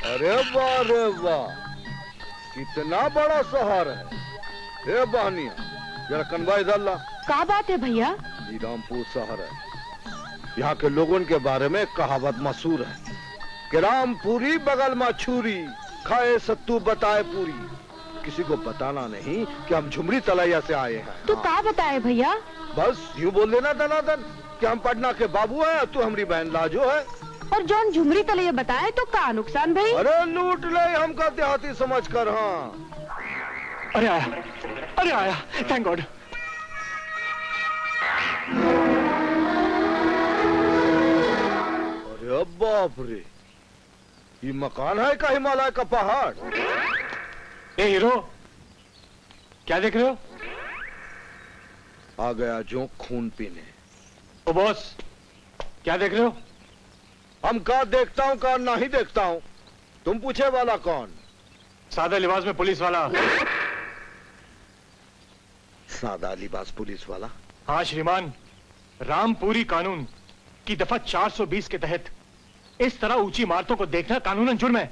अरे वाह रे वाह, कितना बड़ा शहर है। हे बहनिया, जरा कनवा इधर ला। क्या बात है भैया? ये रामपुर शहर है। यहाँ के लोगों के बारे में कहावत मशहूर है कि रामपुरी बगल में छुरी, खाए सत्तू बताए पूरी। किसी को बताना नहीं कि हम झुमरी तलैया से आए हैं। तो क्या बताए भैया? बस यूँ बोल देना दनादन कि हम पटना के बाबू हैं, तू हमारी बहन लाजो है। और जॉन झुमरी तलैया बताए तो क्या नुकसान भाई? अरे लूट ले हमका देहाती समझ कर। हाँ अरे आया, थैंक गॉड। अरे बाप रे, ये मकान है का हिमालय का पहाड़? ए हीरो, क्या देख रहे हो? आ गया जो खून पीने। ओ बॉस, क्या देख रहे हो? हम का देखता हूँ का नहीं देखता हूँ, तुम पूछे वाला कौन? सादा लिबास में पुलिस वाला। सादा लिबास पुलिस वाला? हाँ श्रीमान, रामपुरी कानून की दफा 420 के तहत इस तरह ऊंची इमारतों को देखना कानूनन जुर्म है।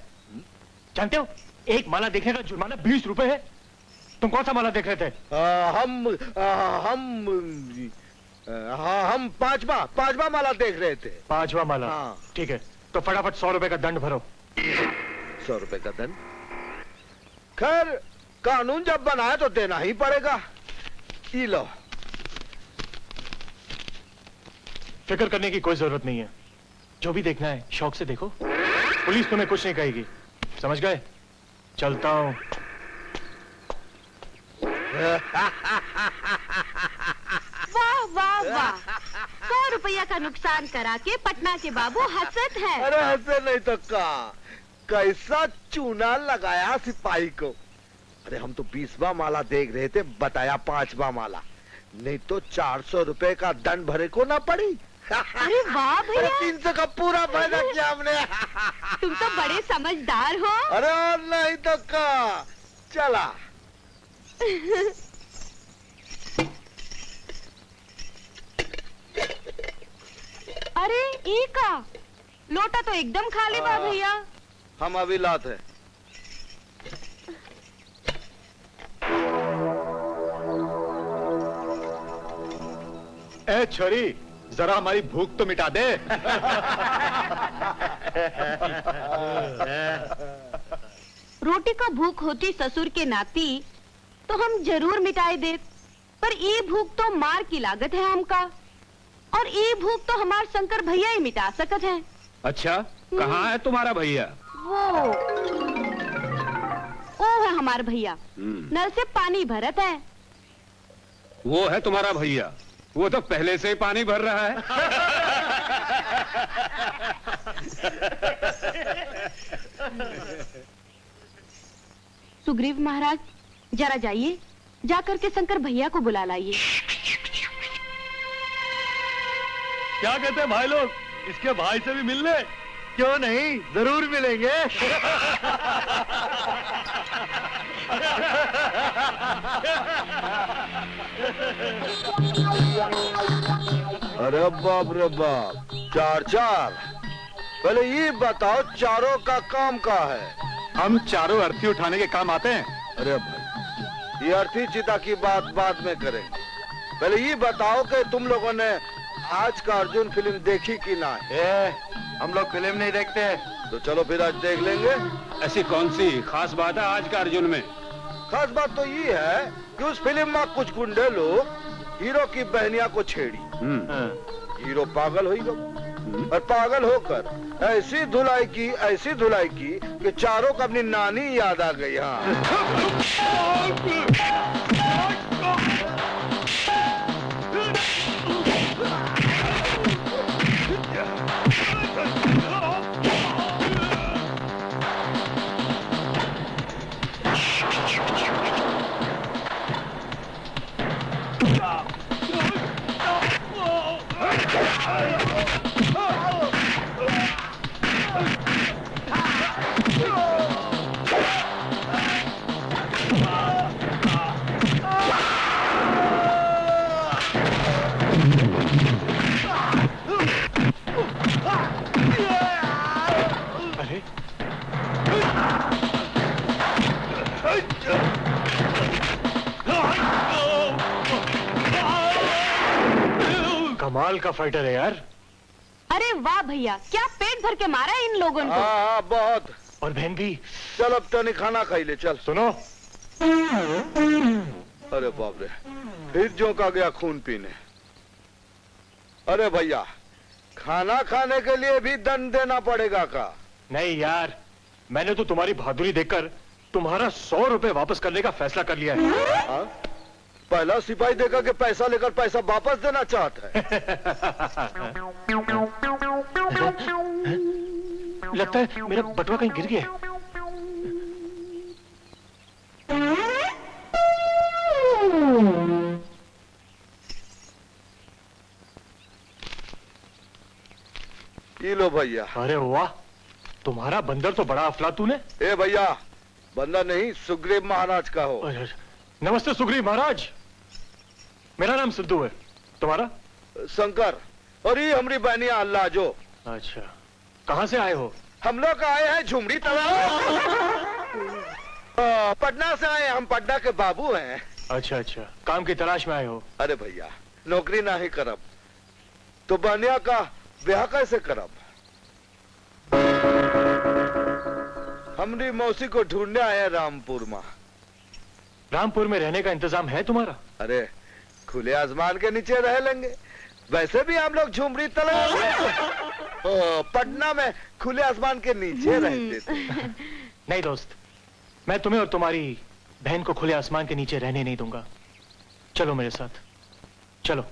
जानते हो, एक माला देखने का जुर्माना 20 रुपए है। तुम कौन सा माला देख रहे थे? हम पांचवा माला देख रहे थे। पांचवा माला? हाँ। ठीक है, तो फटाफट 100 रुपए का दंड भरो। 100 रुपए का दंड? खैर, कानून जब बनाया तो देना ही पड़ेगा। ई लो। फिक्र करने की कोई जरूरत नहीं है, जो भी देखना है शौक से देखो, पुलिस तुम्हें कुछ नहीं कहेगी। समझ गए? चलता हूं। वाह वाह वाह, 100 रुपया का नुकसान करा के पटना के बाबू हंसत है। अरे हंसे नहीं तो का, कैसा चूना लगाया सिपाही को। अरे हम तो 20वां माला देख रहे थे, बताया 5वां माला, नहीं तो 400 रुपए का दंड भरे को ना पड़ी। अरे वाह भैया, 300 का पूरा फायदा किया हमने। तुम तो बड़े समझदार हो। अरे और नहीं तो का, चला। अरे ई का लोटा तो एकदम खाली बा भैया। हम अभी लाते हैं। ए छोरी, जरा हमारी भूख तो मिटा दे। रोटी का भूख होती ससुर के नाती तो हम जरूर मिटाई दे, पर ये भूख तो मार की लागत है हमका, और ये भूख तो हमार शंकर भैया ही मिटा सकत है। अच्छा, कहाँ है तुम्हारा भैया? वो है हमार भैया, नल से पानी भरत है। वो है तुम्हारा भैया? वो तो पहले से ही पानी भर रहा है। सुग्रीव महाराज, जरा जाइए, जाकर के शंकर भैया को बुला लाइए। क्या कहते हैं भाई लोग, इसके भाई से भी मिलने? क्यों नहीं, जरूर मिलेंगे। अरे बाप रे बाप, 4-4। पहले ये बताओ, चारों का काम का है? हम चारों अर्थी उठाने के काम आते हैं। अरे भाई, ये अर्थी चिता की बात बाद में करेंगे। पहले ये बताओ कि तुम लोगों ने आज का अर्जुन फिल्म देखी कि ना? हम लोग फिल्म नहीं देखते। तो चलो फिर आज देख लेंगे। ऐसी कौन सी खास बात है आज का अर्जुन में? खास बात तो ये है कि उस फिल्म में कुछ गुंडे लोग हीरो की बहनिया को छेड़ी। हीरो पागल हो गया, और पागल होकर ऐसी धुलाई की कि चारों को अपनी नानी याद आ गई। कमाल का फाइटर है यार। अरे वाह भैया, क्या पेट भर के मारा है इन लोगों को। हाँ हाँ बहुत। और बहन भी। चल अब तो नहीं खाना खाई ले चल। सुनो, अरे बाप रे, फिर झोंका गया खून पीने। अरे भैया, खाना खाने के लिए भी दंड देना पड़ेगा का? नहीं यार, मैंने तो तुम्हारी बहादुरी देखकर तुम्हारा 100 रुपए वापस करने का फैसला कर लिया है। हाँ? पहला सिपाही देखा कि पैसा लेकर पैसा वापस देना चाहता है। लगता है मेरा बटुआ कहीं गिर गया। ये लो भैया। अरे वाह, तुम्हारा बंदर तो बड़ा अफलातून है। ए भैया, बंदा नहीं, सुग्रीव महाराज का हो। नमस्ते सुग्रीव महाराज, मेरा नाम सिद्धू है, तुम्हारा? शंकर। और ये हमारी बहनिया अल्लाह जो। अच्छा, कहाँ से आए हो? हम लोग आए हैं झुमड़ी तालाब। पटना से आए, हम पटना के बाबू हैं। अच्छा अच्छा, काम की तलाश में आए हो? अरे भैया, नौकरी ना ही करब तो बहनिया का ब्याह कैसे करब? हमारी मौसी को ढूंढने आए रामपुर में। रामपुर में रहने का इंतजाम है तुम्हारा? अरे खुले आसमान के नीचे रह लेंगे, वैसे भी हम लोग झुमड़ी तालाब पटना में खुले आसमान के नीचे रहते थे। नहीं दोस्त, मैं तुम्हें और तुम्हारी बहन को खुले आसमान के नीचे रहने नहीं दूंगा। चलो मेरे साथ, चलो।